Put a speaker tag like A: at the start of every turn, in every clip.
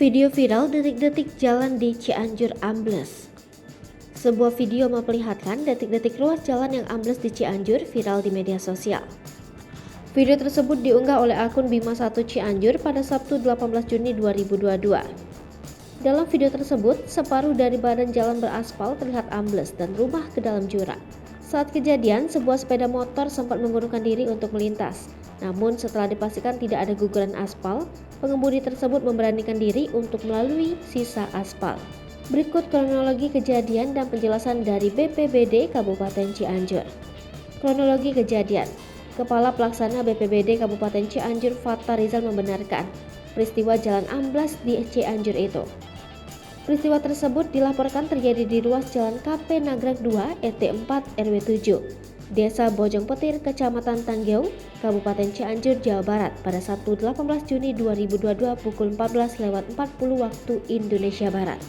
A: Video viral detik-detik jalan di Cianjur ambles. Sebuah video memperlihatkan detik-detik ruas jalan yang ambles di Cianjur viral di media sosial. Video tersebut diunggah oleh akun Bima1 Cianjur pada Sabtu 18 Juni 2022. Dalam video tersebut, separuh dari badan jalan beraspal terlihat ambles dan rumah ke dalam jurang. Saat kejadian, sebuah sepeda motor sempat mengundurkan diri untuk melintas. Namun setelah dipastikan tidak ada guguran aspal, pengemudi tersebut memberanikan diri untuk melalui sisa aspal. Berikut kronologi kejadian dan penjelasan dari BPBD Kabupaten Cianjur. Kronologi kejadian. Kepala Pelaksana BPBD Kabupaten Cianjur Fathar Rizal membenarkan peristiwa jalan amblas di Cianjur itu. Peristiwa tersebut dilaporkan terjadi di ruas Jalan KP Nagreg 2 ET 4 RW 7, Desa Bojong Petir, Kecamatan Tanggeung, Kabupaten Cianjur, Jawa Barat pada Sabtu 18 Juni 2022 pukul 14.40 waktu Indonesia Barat.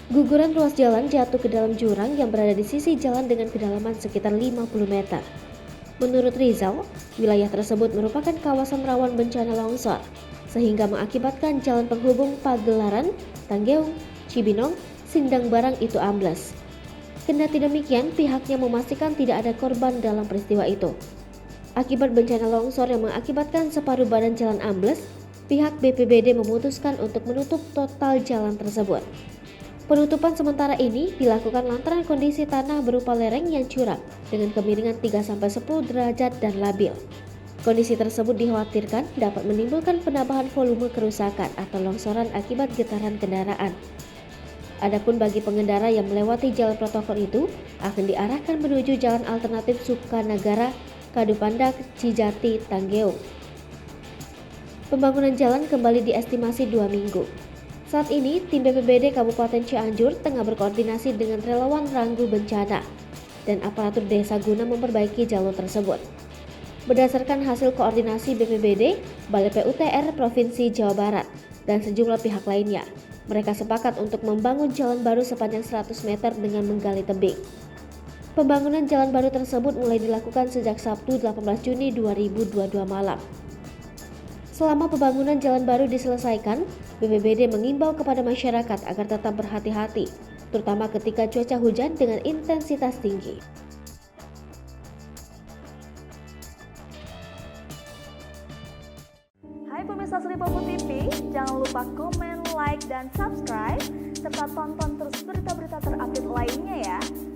A: Guguran ruas jalan jatuh ke dalam jurang yang berada di sisi jalan dengan kedalaman sekitar 50 meter. Menurut Rizal, wilayah tersebut merupakan kawasan rawan bencana longsor, sehingga mengakibatkan jalan penghubung Pagelaran, Tanggeung, Cibinong, Sindang Barang itu ambles. Kendati demikian, pihaknya memastikan tidak ada korban dalam peristiwa itu. Akibat bencana longsor yang mengakibatkan separuh badan jalan ambles, pihak BPBD memutuskan untuk menutup total jalan tersebut. Penutupan sementara ini dilakukan lantaran kondisi tanah berupa lereng yang curam dengan kemiringan 3-10 derajat dan labil. Kondisi tersebut dikhawatirkan dapat menimbulkan penambahan volume kerusakan atau longsoran akibat getaran kendaraan. Adapun bagi pengendara yang melewati jalan protokol itu akan diarahkan menuju jalan alternatif Sukanagara, Kadupandak, Cijati, Tanggeung. Pembangunan jalan kembali diestimasi 2 minggu. Saat ini, tim BPBD Kabupaten Cianjur tengah berkoordinasi dengan relawan Ranggu Bencana dan aparatur desa guna memperbaiki jalur tersebut. Berdasarkan hasil koordinasi BPBD, Balai PUTR Provinsi Jawa Barat, dan sejumlah pihak lainnya, mereka sepakat untuk membangun jalan baru sepanjang 100 meter dengan menggali tebing. Pembangunan jalan baru tersebut mulai dilakukan sejak Sabtu 18 Juni 2022 malam. Selama pembangunan jalan baru diselesaikan, BPBD mengimbau kepada masyarakat agar tetap berhati-hati, terutama ketika cuaca hujan dengan intensitas tinggi.